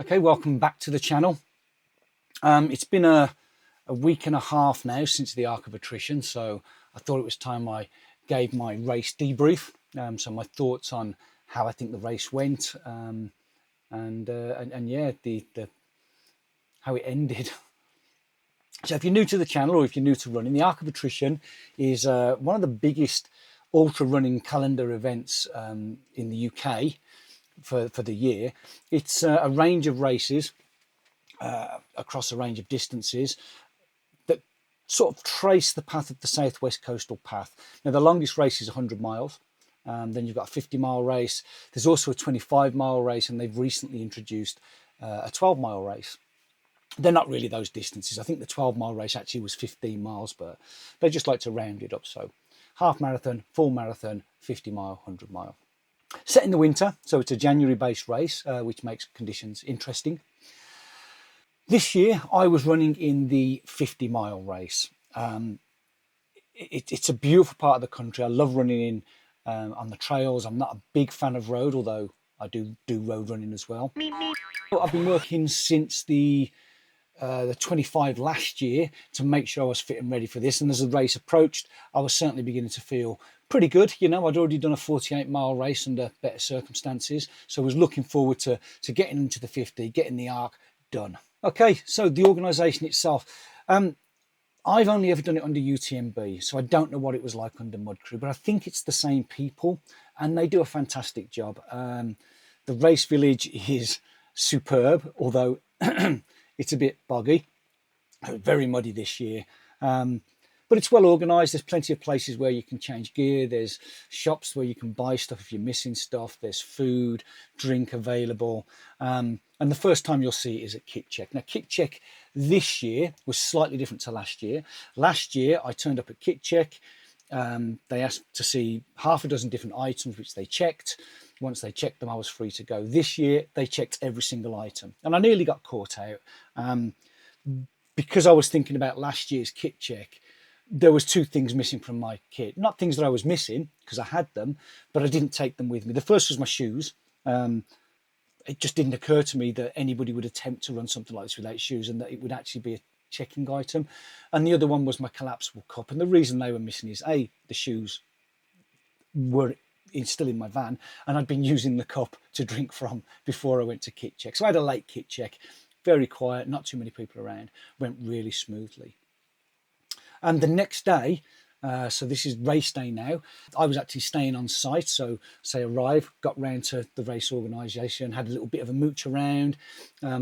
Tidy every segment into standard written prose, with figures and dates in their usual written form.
Okay, welcome back to the channel. It's been a week and a half now since the Arc of Attrition, so I thought it was time I gave my race debrief. So my thoughts on how I think the race went, and yeah, the how it ended. So if you're new to the channel or if you're new to running, the Arc of Attrition is one of the biggest ultra running calendar events in the UK for the year. It's a range of races across a range of distances that sort of trace the path of the Southwest Coastal Path. Now, the longest race is 100 miles. Then you've got a 50-mile race. There's also a 25-mile race, and they've recently introduced a 12-mile race. They're not really those distances. I think the 12-mile race actually was 15 miles, but they just like to round it up. So half marathon, full marathon, 50-mile, 100-mile. Set in the winter, so it's a January-based race, which makes conditions interesting. This year, I was running in the 50-mile race. It's a beautiful part of the country. I love running in on the trails. I'm not a big fan of road, although I do road running as well. I've been working since the 25 last year to make sure I was fit and ready for this. And as the race approached, I was certainly beginning to feel pretty good. You know, I'd already done a 48-mile race under better circumstances. So I was looking forward to getting into the 50, getting the Arc done. Okay, so the organisation itself. I've only ever done it under UTMB, so I don't know what it was like under Mud Crew, but I think it's the same people and they do a fantastic job. The race village is superb, although it's a bit boggy, very muddy this year. But it's well organised. There's plenty of places where you can change gear. There's shops where you can buy stuff if you're missing stuff. There's food, drink available. And the first time you'll see it is at Kick Check. Now, Kick Check this year was slightly different to last year. Last year, I turned up at Kick Check. They asked to see half a dozen different items, which they checked. Once they checked them, I was free to go. This year, they checked every single item. And I nearly got caught out. Because I was thinking about last year's Kit Check, there was two things missing from my kit. Not things that I was missing, because I had them, but I didn't take them with me. The first was my shoes. It just didn't occur to me that anybody would attempt to run something like this without shoes and that it would actually be a checking item. And the other one was my collapsible cup. And the reason they were missing is, A, the shoes were still in my van, and I'd been using the cup to drink from before I went to Kit Check. So I had a late Kit Check, very quiet, not too many people around, went really smoothly. And the next day, so this is race day now, I was actually staying on site. So say arrive, got round to the race organisation, had a little bit of a mooch around,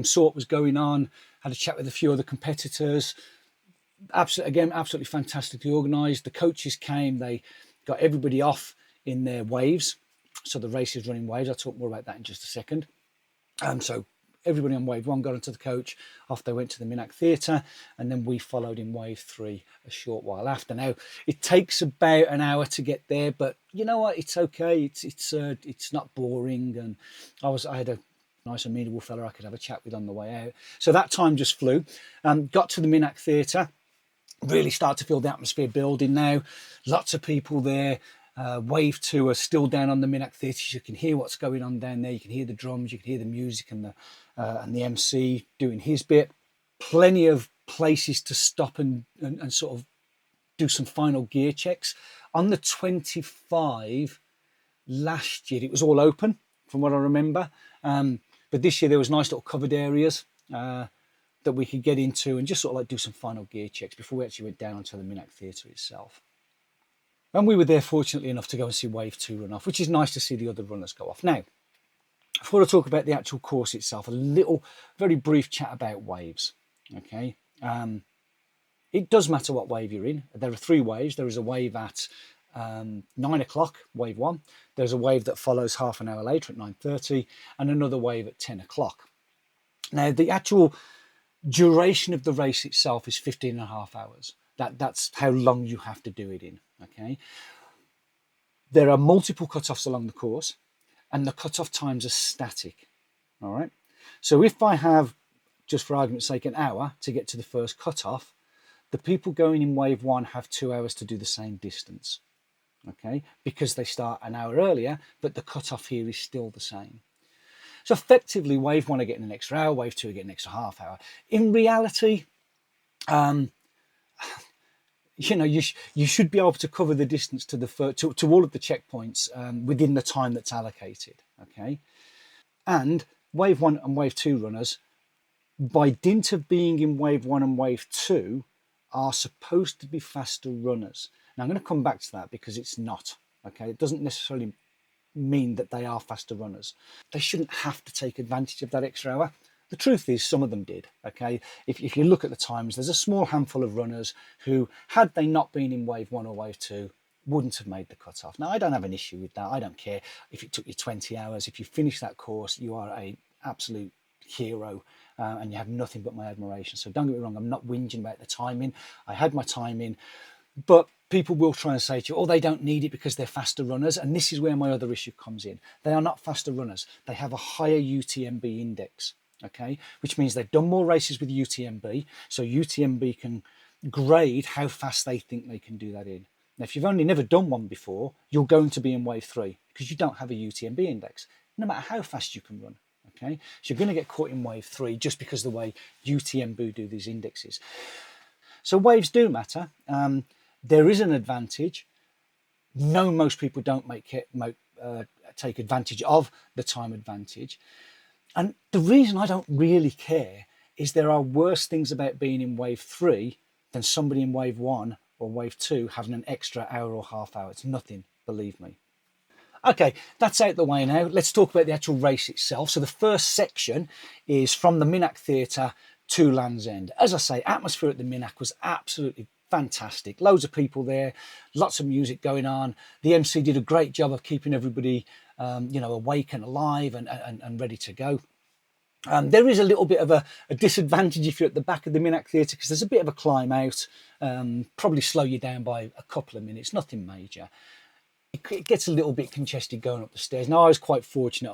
saw what was going on, had a chat with a few other competitors. Absolutely fantastically organised. The coaches came, they got everybody off in their waves. So the race is running waves. I'll talk more about that in just a second. So everybody on wave 1 got into the coach, off they went to the Minack Theatre, and then we followed in wave 3 a short while after. Now, it takes about an hour to get there, but you know what, it's okay. It's not boring, and I had a nice amenable fella I could have a chat with on the way out. So that time just flew. Got to the Minack Theatre, really start to feel the atmosphere building now. Lots of people there. Wave 2 are still down on the Minack Theatre. You can hear what's going on down there. You can hear the drums, you can hear the music, and the MC doing his bit. Plenty of places to stop and sort of do some final gear checks. On the 25 last year, it was all open from what I remember. But this year there was nice little covered areas that we could get into and just sort of like do some final gear checks before we actually went down onto the Minack Theatre itself. And we were there fortunately enough to go and see wave 2 run off, which is nice to see the other runners go off. Now, before I talk about the actual course itself, a little, very brief chat about waves. Okay. It does matter what wave you're in. There are 3 waves. There is a wave at 9 o'clock, wave 1. There's a wave that follows half an hour later at 9:30, and another wave at 10 o'clock. Now, the actual duration of the race itself is 15 and a half hours. That's how long you have to do it in. Okay. There are multiple cutoffs along the course, and the cutoff times are static. All right. So if I have, just for argument's sake, an hour to get to the first cutoff, the people going in wave 1 have 2 hours to do the same distance. Okay, because they start an hour earlier, but the cutoff here is still the same. So effectively, wave 1 are getting an extra hour, wave 2 are getting an extra half hour. In reality, you know, you should be able to cover the distance to the to all of the checkpoints within the time that's allocated. Okay, and wave 1 and wave 2 runners, by dint of being in wave 1 and wave 2, are supposed to be faster runners. Now I'm going to come back to that because it's not. Okay, it doesn't necessarily mean that they are faster runners. They shouldn't have to take advantage of that extra hour. The truth is, some of them did. Okay, if you look at the times, there's a small handful of runners who, had they not been in wave 1 or wave 2, wouldn't have made the cutoff. Now, I don't have an issue with that. I don't care if it took you 20 hours. If you finish that course, you are an absolute hero, and you have nothing but my admiration. So don't get me wrong, I'm not whinging about the timing. I had my timing, but people will try and say to you, oh, they don't need it because they're faster runners. And this is where my other issue comes in. They are not faster runners. They have a higher UTMB index, okay, which means they've done more races with UTMB. So UTMB can grade how fast they think they can do that in. Now, if you've only never done one before, you're going to be in wave 3 because you don't have a UTMB index, no matter how fast you can run. Okay, so you're going to get caught in wave 3 just because of the way UTMB do these indexes. So waves do matter. There is an advantage. No, most people don't take advantage of the time advantage. And the reason I don't really care is there are worse things about being in wave 3 than somebody in wave 1 or wave 2 having an extra hour or half hour. It's nothing, believe me. Okay, that's out the way now. Let's talk about the actual race itself. So the first section is from the Minack Theatre to Land's End. As I say, atmosphere at the Minack was absolutely fantastic. Loads of people there, lots of music going on. The MC did a great job of keeping everybody, you know, awake and alive and ready to go. There is a little bit of a disadvantage if you're at the back of the Minack Theatre because there's a bit of a climb out, probably slow you down by a couple of minutes, nothing major. It gets a little bit congested going up the stairs. Now, I was quite fortunate.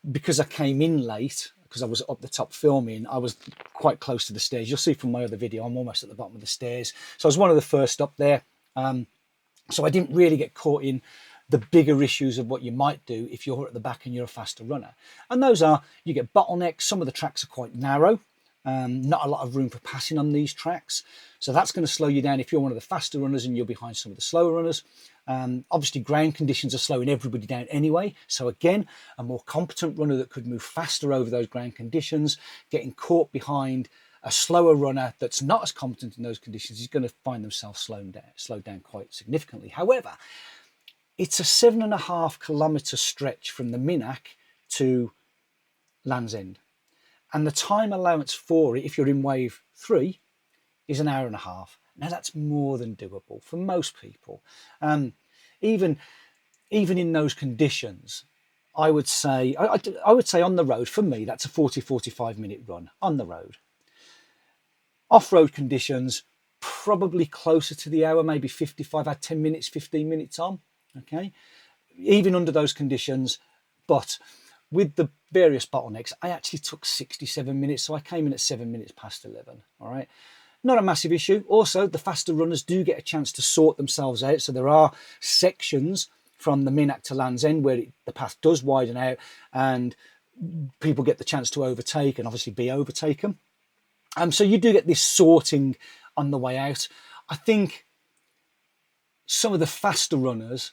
Because I came in late, because I was up the top filming, I was quite close to the stairs. You'll see from my other video, I'm almost at the bottom of the stairs. So I was one of the first up there. So I didn't really get caught in the bigger issues of what you might do if you're at the back and you're a faster runner. And those are, you get bottlenecks. Some of the tracks are quite narrow. Not a lot of room for passing on these tracks. So that's going to slow you down if you're one of the faster runners and you're behind some of the slower runners. Obviously, ground conditions are slowing everybody down anyway. So again, a more competent runner that could move faster over those ground conditions, getting caught behind a slower runner that's not as competent in those conditions is going to find themselves slowed down quite significantly. However, it's a 7.5 kilometre stretch from the Minack to Land's End. And the time allowance for it, if you're in wave 3, is an hour and a half. Now, that's more than doable for most people. Even in those conditions, I would say on the road, for me, that's a 40-45 minute run on the road. Off-road conditions, probably closer to the hour, maybe 55, I had 10 minutes, 15 minutes on, okay? Even under those conditions, but with the various bottlenecks, I actually took 67 minutes, so I came in at 7 minutes past 11, all right? Not a massive issue. Also, the faster runners do get a chance to sort themselves out, so there are sections from the Minack to Land's End where the path does widen out and people get the chance to overtake and obviously be overtaken. So you do get this sorting on the way out. I think some of the faster runners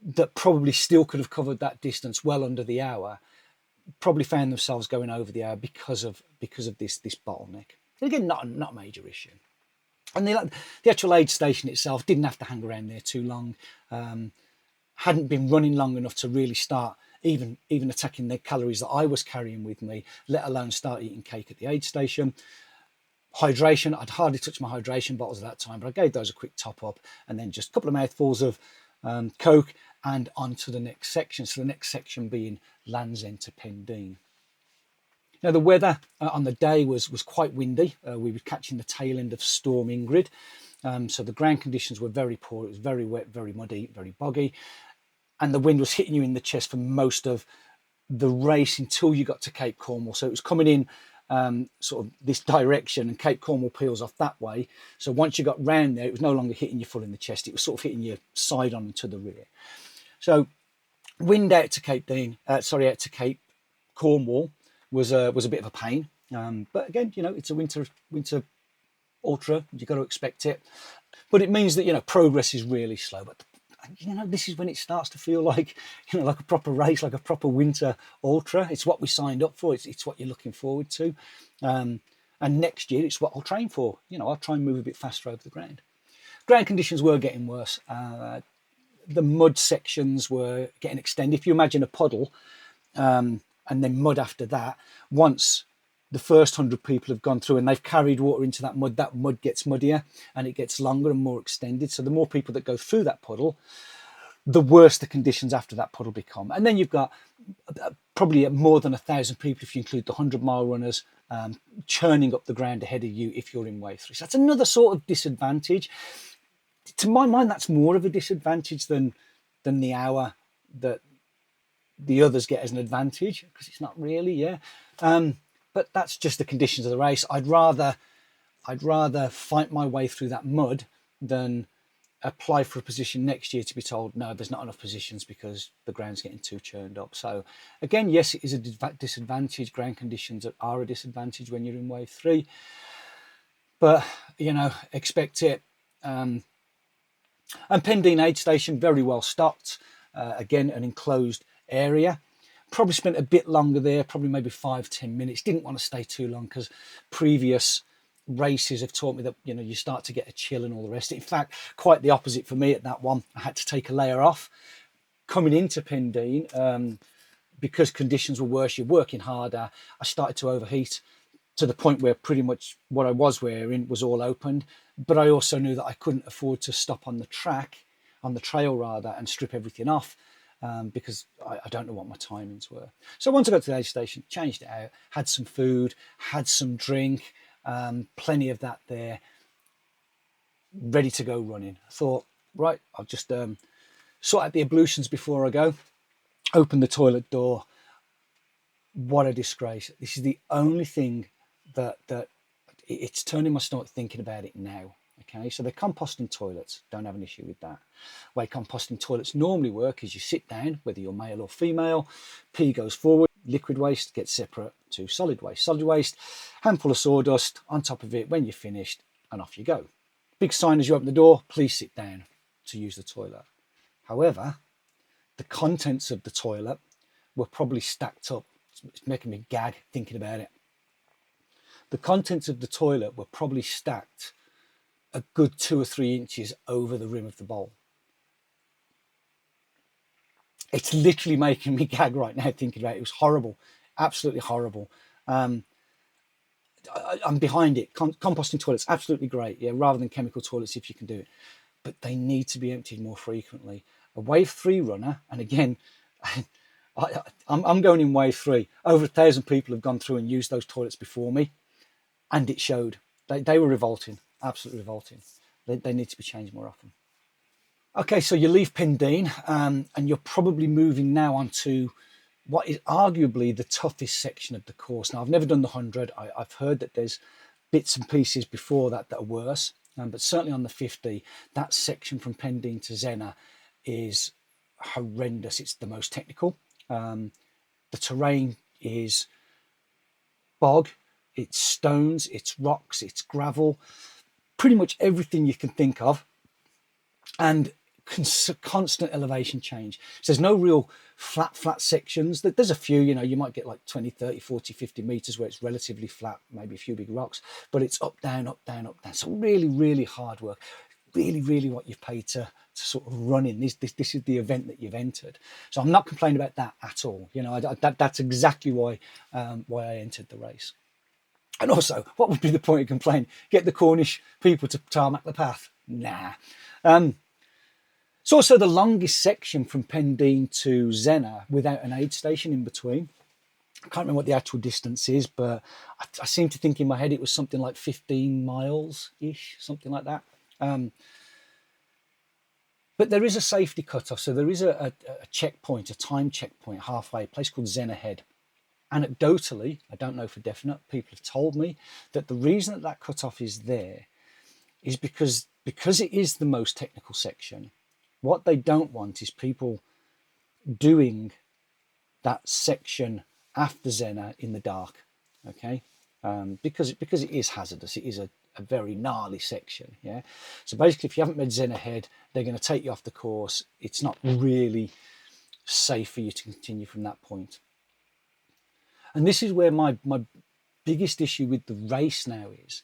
that probably still could have covered that distance well under the hour probably found themselves going over the hour because of this bottleneck. Again, not a major issue. And the actual aid station itself didn't have to hang around there too long. Hadn't been running long enough to really start even attacking the calories that I was carrying with me, let alone start eating cake at the aid station. Hydration, I'd hardly touched my hydration bottles at that time, but I gave those a quick top up and then just a couple of mouthfuls of Coke and on to the next section. So the next section being Land's End to Pendeen. Now, the weather on the day was quite windy. We were catching the tail end of Storm Ingrid. So the ground conditions were very poor. It was very wet, very muddy, very boggy. And the wind was hitting you in the chest for most of the race until you got to Cape Cornwall. So it was coming in sort of this direction and Cape Cornwall peels off that way. So once you got round there, it was no longer hitting you full in the chest. It was sort of hitting you side on to the rear. So wind out to Cape Cornwall was a bit of a pain. But again, it's a winter ultra. You've got to expect it. But it means that, progress is really slow. But, this is when it starts to feel like, like a proper race, like a proper winter ultra. It's what we signed up for. It's what you're looking forward to. And next year, it's what I'll train for. I'll try and move a bit faster over the ground. Ground conditions were getting worse. The mud sections were getting extended. If you imagine a puddle and then mud after that, once the first 100 people have gone through and they've carried water into that mud gets muddier and it gets longer and more extended. So the more people that go through that puddle, the worse the conditions after that puddle become. And then you've got probably more than 1,000 people, if you include the 100-mile runners, churning up the ground ahead of you if you're in wave 3. So that's another sort of disadvantage. To my mind, that's more of a disadvantage than the hour that the others get as an advantage, because it's not really, but that's just the conditions of the race. I'd rather fight my way through that mud than apply for a position next year to be told, no, there's not enough positions because the ground's getting too churned up. So again, yes, it is a disadvantage. Ground conditions are a disadvantage when you're in wave 3, but expect it. And Pendeen aid station, very well stocked. Again, an enclosed area. Probably spent a bit longer there, probably maybe 5-10 minutes. Didn't want to stay too long because previous races have taught me that, you start to get a chill and all the rest. In fact, quite the opposite for me at that one. I had to take a layer off. Coming into Pendeen, because conditions were worse, you're working harder, I started to overheat to the point where pretty much what I was wearing was all opened. But I also knew that I couldn't afford to stop on the trail rather, and strip everything off. Because I don't know what my timings were. So once I got to the aid station, changed it out, had some food, had some drink, plenty of that there, ready to go running. I thought, right, I'll just sort out the ablutions before I go, open the toilet door. What a disgrace. This is the only thing that it's turning my stomach thinking about it now. Okay, so the composting toilets, don't have an issue with that. The way composting toilets normally work is you sit down, whether you're male or female, pee goes forward, liquid waste gets separate to solid waste. Solid waste, handful of sawdust on top of it when you're finished, and off you go. Big sign as you open the door, please sit down to use the toilet. However, the contents of the toilet were probably stacked up. It's making me gag thinking about it. The contents of the toilet were probably stacked a good 2 or 3 inches over the rim of the bowl. It's literally making me gag right now thinking about it. It was horrible, absolutely horrible. I'm behind it. Composting toilets, absolutely great. Yeah, rather than chemical toilets if you can do it. But they need to be emptied more frequently. A wave 3 runner, and again, I'm going in wave 3. Over 1,000 people have gone through and used those toilets before me, and it showed. They were revolting. Absolutely revolting. They need to be changed more often. Okay, so you leave Pendeen and you're probably moving now onto what is arguably the toughest section of the course. Now, I've never done the 100. I've heard that there's bits and pieces before that are worse, but certainly on the 50, that section from Pendeen to Zena is horrendous. It's the most technical. The terrain is bog, it's stones, it's rocks, it's gravel, pretty much everything you can think of, and constant elevation change. So there's no real flat sections. There's a few, you might get like 20, 30, 40, 50 meters where it's relatively flat, maybe a few big rocks, but it's up, down, up, down, up, down. So really, really hard work. Really, really what you've paid to sort of run in. This is the event that you've entered. So I'm not complaining about that at all. That's exactly why I entered the race. And also, what would be the point of complaining? Get the Cornish people to tarmac the path? Nah. It's also the longest section from Pendeen to Zena without an aid station in between. I can't remember what the actual distance is, but I seem to think in my head it was something like 15 miles-ish, something like that. But there is a safety cutoff. So there is a checkpoint, a time checkpoint halfway, a place called Zena Head. Anecdotally, I don't know for definite, people have told me that the reason that cutoff is there is because it is the most technical section. What they don't want is people doing that section after Zena in the dark, okay? Because it is hazardous. It is a very gnarly section, yeah? So basically, if you haven't made Zen ahead, they're going to take you off the course. It's not really safe for you to continue from that point. And this is where my biggest issue with the race now is,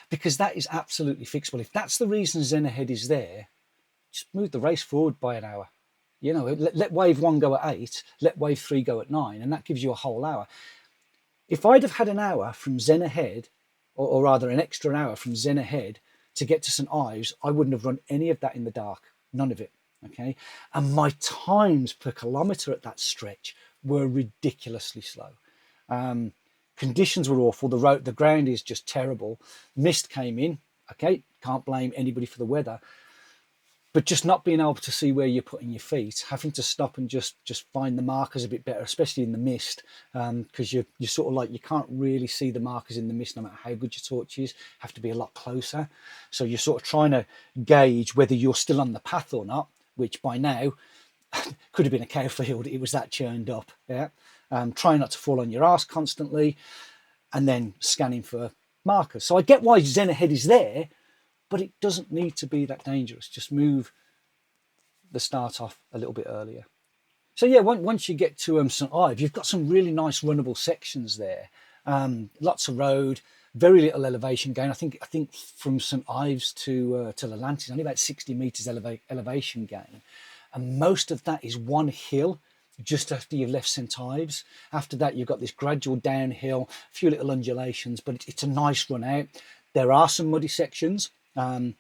because that is absolutely fixable. If that's the reason Zen ahead is there, just move the race forward by an hour. You know, let wave 1 go at 8, let wave 3 go at 9, and that gives you a whole hour. If I'd have had an hour from Zen ahead, or rather an extra hour from Zen ahead to get to St Ives, I wouldn't have run any of that in the dark, none of it, okay? And my times per kilometre at that stretch were ridiculously slow. Conditions were awful. The ground is just terrible. Mist came in, okay? Can't blame anybody for the weather. But just not being able to see where you're putting your feet, having to stop and just find the markers a bit better, especially in the mist, because you're sort of like, you can't really see the markers in the mist no matter how good your torch is, have to be a lot closer. So you're sort of trying to gauge whether you're still on the path or not, which by now could have been a cow field. It was that churned up, yeah. Trying not to fall on your arse constantly, and then scanning for markers. So I get why Zen ahead is there, but it doesn't need to be that dangerous. Just move the start off a little bit earlier. So yeah, once you get to St Ives, you've got some really nice runnable sections there. Lots of road, very little elevation gain. I think from St Ives to Lelantis, only about 60 meters elevation gain, and most of that is one hill just after you've left St Ives. After that, you've got this gradual downhill, a few little undulations, but it's a nice run out. There are some muddy sections. And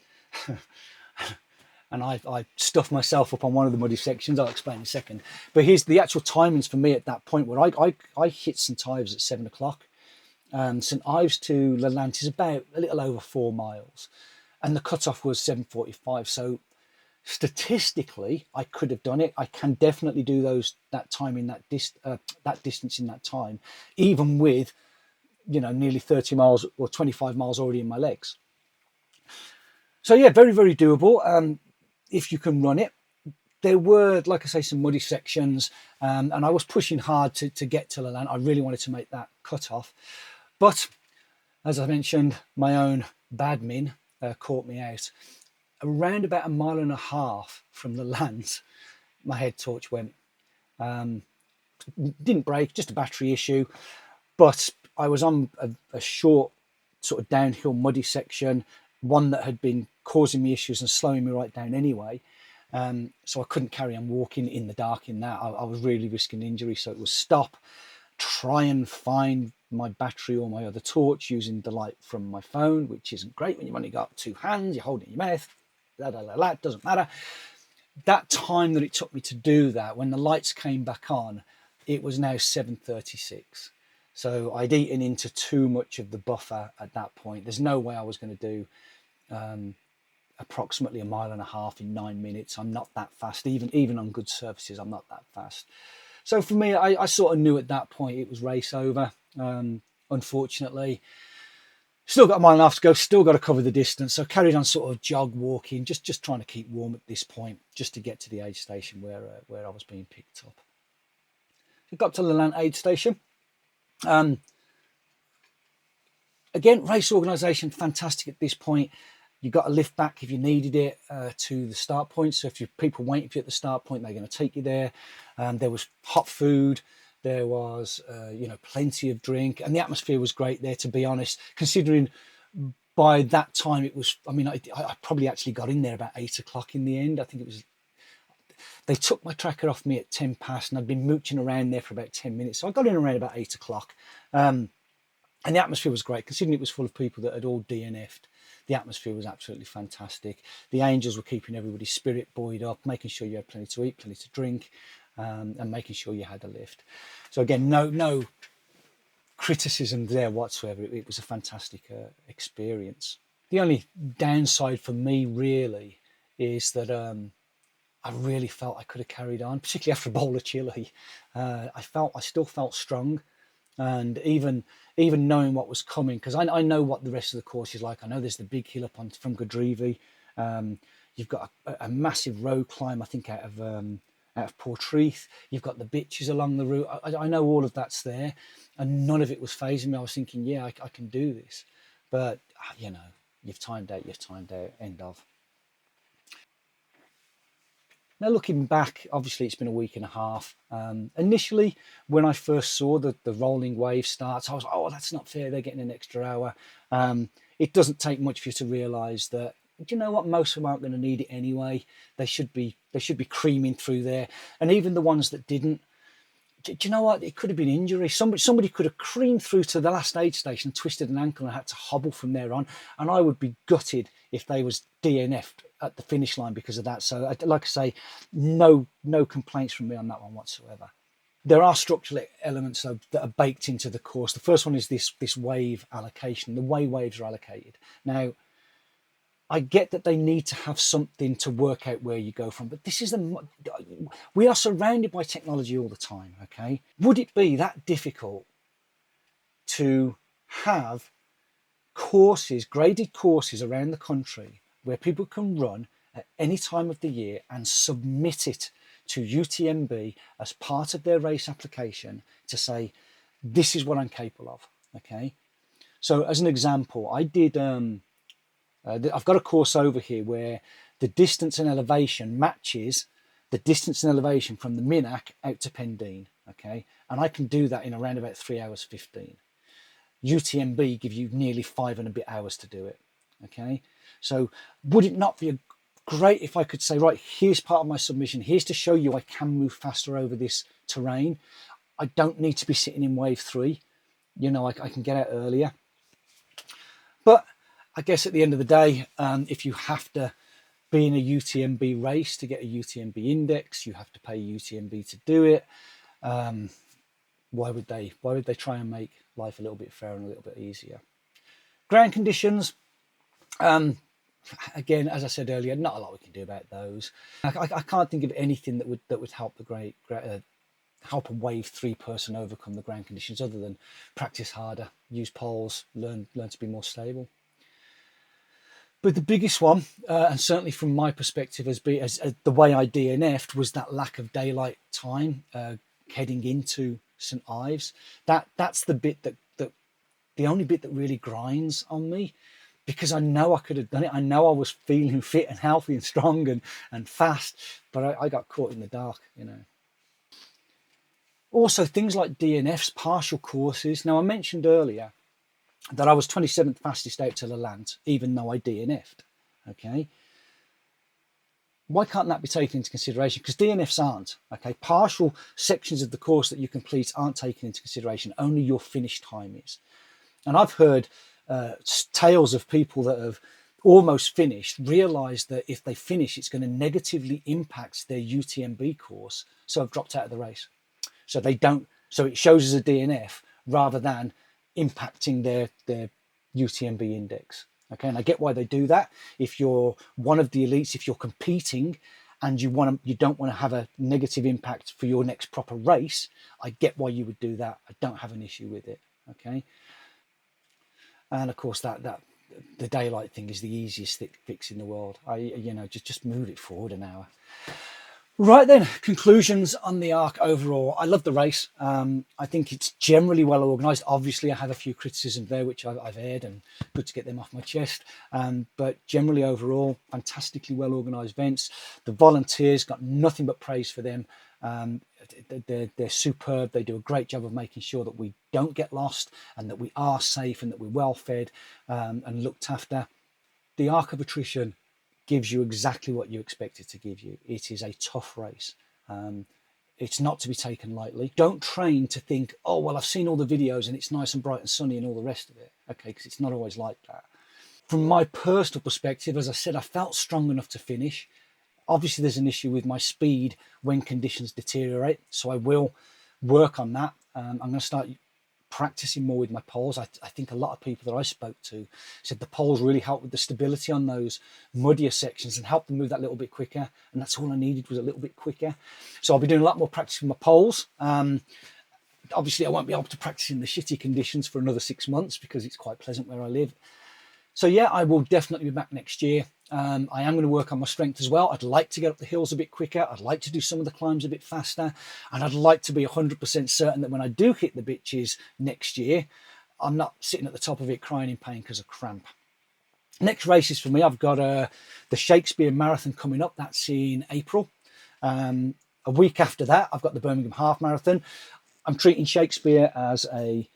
I stuffed myself up on one of the muddy sections. I'll explain in a second. But here's the actual timings for me at that point, where I hit St Ives at 7 o'clock. St Ives to Lelantis is about a little over 4 miles, and the cutoff was 7:45. So statistically, I could have done it. I can definitely do that time in that distance in that time, even with, you know, nearly 30 miles or 25 miles already in my legs. So yeah, very, very doable if you can run it. There were, like I say, some muddy sections, and I was pushing hard to get to Leland. I really wanted to make that cut off. But as I mentioned, my own bad min caught me out. Around about 1.5 miles from Leland, my head torch went. Didn't break, just a battery issue. But I was on a short sort of downhill muddy section, one that had been causing me issues and slowing me right down anyway. So I couldn't carry on walking in the dark in that. I was really risking injury. So it was stop, try and find my battery or my other torch using the light from my phone, which isn't great when you've only got 2 hands, you're holding it in your mouth, it doesn't matter. That time that it took me to do that, when the lights came back on, it was now 7:36. So I'd eaten into too much of the buffer at that point. There's no way I was going to do approximately 1.5 miles in 9 minutes. I'm not that fast, even on good surfaces, I'm not that fast. So for me, I sort of knew at that point it was race over. Unfortunately, still got 1.5 miles to go, still got to cover the distance. So carried on sort of jog walking, just trying to keep warm at this point, just to get to the aid station where I was being picked up. So got to the Leland aid station. Again, race organisation, fantastic at this point. You got a lift back if you needed it to the start point. So if you people waiting for you at the start point, they're going to take you there. There was hot food. There was, plenty of drink, and the atmosphere was great there. To be honest, considering by that time it was, I probably actually got in there about 8 o'clock in the end. I think it was. They took my tracker off me at 10 past, and I'd been mooching around there for about 10 minutes. So I got in around about 8 o'clock. And the atmosphere was great, considering it was full of people that had all DNF'd. The atmosphere was absolutely fantastic. The angels were keeping everybody's spirit buoyed up, making sure you had plenty to eat, plenty to drink, and making sure you had a lift. So again, no criticism there whatsoever. It was a fantastic experience. The only downside for me really is that I really felt I could have carried on, particularly after a bowl of chili. I still felt strong. And even knowing what was coming, because I know what the rest of the course is like. I know there's the big hill up from Godrivi. You've got a massive road climb, I think, out of out of Portreath. You've got the bitches along the route. I know all of that's there, and none of it was phasing me. I was thinking, yeah, I can do this. But, you know, you've timed out, end of. Now, looking back, obviously it's been a week and a half. Initially, when I first saw the rolling wave starts, I was like, oh, that's not fair. They're getting an extra hour. It doesn't take much for you to realise that, do you know what? Most of them aren't going to need it anyway. They should be creaming through there. And even the ones that didn't, do you know what? It could have been injury. Somebody could have creamed through to the last aid station, twisted an ankle, and had to hobble from there on. And I would be gutted if they was DNF'd at the finish line because of that. So, like I say, no complaints from me on that one whatsoever. There are structural elements though, that are baked into the course. The first one is this wave allocation. The way waves are allocated. Now, I get that they need to have something to work out where you go from, but we are surrounded by technology all the time, okay? Would it be that difficult to have courses, graded courses around the country where people can run at any time of the year and submit it to UTMB as part of their race application to say, this is what I'm capable of, okay? So as an example, I did... I've got a course over here where the distance and elevation matches the distance and elevation from the Minack out to Pendeen, okay? And I can do that in around about 3 hours 15. UTMB give you nearly 5 and a bit hours to do it, okay? So would it not be great if I could say, right, here's part of my submission, here's to show you I can move faster over this terrain. I don't need to be sitting in wave 3. You know, I can get out earlier. But I guess at the end of the day, if you have to be in a UTMB race to get a UTMB index, you have to pay UTMB to do it. Why would they try and make life a little bit fairer and a little bit easier? Ground conditions, again, as I said earlier, not a lot we can do about those. I can't think of anything that would help help a wave 3 person overcome the ground conditions other than practice harder, use poles, learn to be more stable. But the biggest one, and certainly from my perspective as the way I DNF'd, was that lack of daylight time heading into St Ives. That's the bit that the only bit that really grinds on me, because I know I could have done it. I know I was feeling fit and healthy and strong and fast, but I got caught in the dark, you know. Also, things like DNFs, partial courses. Now, I mentioned earlier that I was 27th fastest out to Lelant, even though I DNF'd, okay? Why can't that be taken into consideration? Because DNFs aren't, okay? Partial sections of the course that you complete aren't taken into consideration, only your finish time is. And I've heard tales of people that have almost finished, realise that if they finish, it's going to negatively impact their UTMB course, so have dropped out of the race. So it shows as a DNF rather than impacting their UTMB index. Okay, and I get why they do that. If you're one of the elites, if you're competing and you don't want to have a negative impact for your next proper race, I get why you would do that. I don't have an issue with it. Okay, and of course that the daylight thing is the easiest fix in the world. Just move it forward an hour. Right then, conclusions on the Arc overall. I love the race. I think it's generally well organised. Obviously, I have a few criticisms there, which I've aired, and good to get them off my chest. But generally overall, fantastically well organised events. The volunteers, got nothing but praise for them. They're superb. They do a great job of making sure that we don't get lost and that we are safe and that we're well fed and looked after. The Arc of Attrition gives you exactly what you expect it to give you. It is a tough race. It's not to be taken lightly. Don't train to think, oh, well, I've seen all the videos and it's nice and bright and sunny and all the rest of it. Okay, because it's not always like that. From my personal perspective, as I said, I felt strong enough to finish. Obviously, there's an issue with my speed when conditions deteriorate, so I will work on that. I'm going to start practicing more with my poles. I think a lot of people that I spoke to said the poles really helped with the stability on those muddier sections and helped them move that little bit quicker, and that's all I needed was a little bit quicker. So I'll be doing a lot more practice with my poles. Obviously I won't be able to practice in the shitty conditions for another 6 months because it's quite pleasant where I live. So yeah, I will definitely be back next year. I am going to work on my strength as well. I'd like to get up the hills a bit quicker. I'd like to do some of the climbs a bit faster. And I'd like to be 100% certain that when I do hit the bitches next year, I'm not sitting at the top of it crying in pain because of cramp. Next races for me, I've got the Shakespeare Marathon coming up. That's in April. A week after that, I've got the Birmingham Half Marathon. I'm treating Shakespeare as a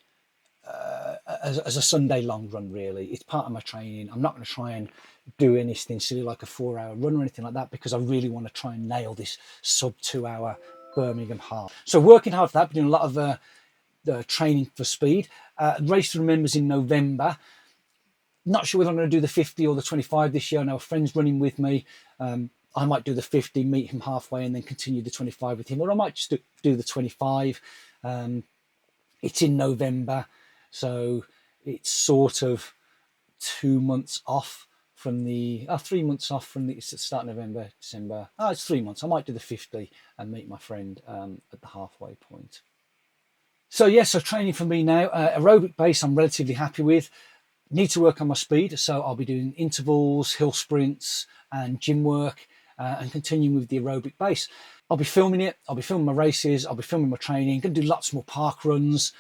Sunday long run, really. It's part of my training. I'm not going to try and do anything silly like a 4-hour run or anything like that, because I really want to try and nail this sub 2-hour Birmingham Half. So working hard for that, doing a lot of training for speed. Race to Remember's in November. Not sure whether I'm going to do the 50 or the 25 this year. I know a friend's running with me. I might do the 50, meet him halfway, and then continue the 25 with him, or I might just do the 25. It's in November, so it's sort of 2 months off from the 3 months off from the start of November, December. It's 3 months. I might do the 50 and meet my friend at the halfway point. So yeah, so training for me now, aerobic base I'm relatively happy with. Need to work on my speed, so I'll be doing intervals, hill sprints and gym work, and continuing with the aerobic base. I'll be filming it, I'll be filming my races, I'll be filming my training, going to do lots more park runs.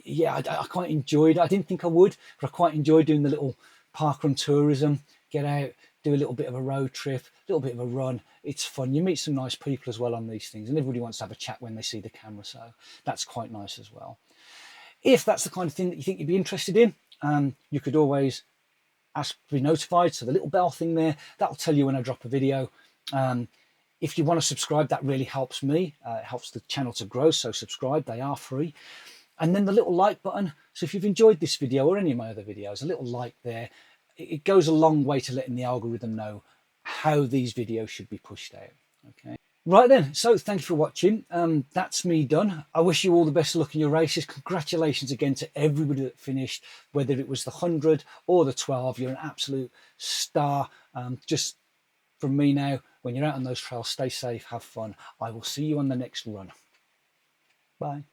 Yeah, I quite enjoyed it. I didn't think I would, but I quite enjoyed doing the little park run tourism, get out, do a little bit of a road trip, a little bit of a run. It's fun. You meet some nice people as well on these things, and everybody wants to have a chat when they see the camera, so that's quite nice as well. If that's the kind of thing that you think you'd be interested in, you could always ask to be notified. So the little bell thing there, that'll tell you when I drop a video. If you want to subscribe, that really helps me. It helps the channel to grow, so subscribe. They are free. And then the little like button. So if you've enjoyed this video or any of my other videos, a little like there, it goes a long way to letting the algorithm know how these videos should be pushed out. Okay. Right then, so thank you for watching. That's me done. I wish you all the best of luck in your races. Congratulations again to everybody that finished, whether it was the 100 or the 12. You're an absolute star. Just from me now, when you're out on those trails, stay safe, have fun. I will see you on the next run. Bye.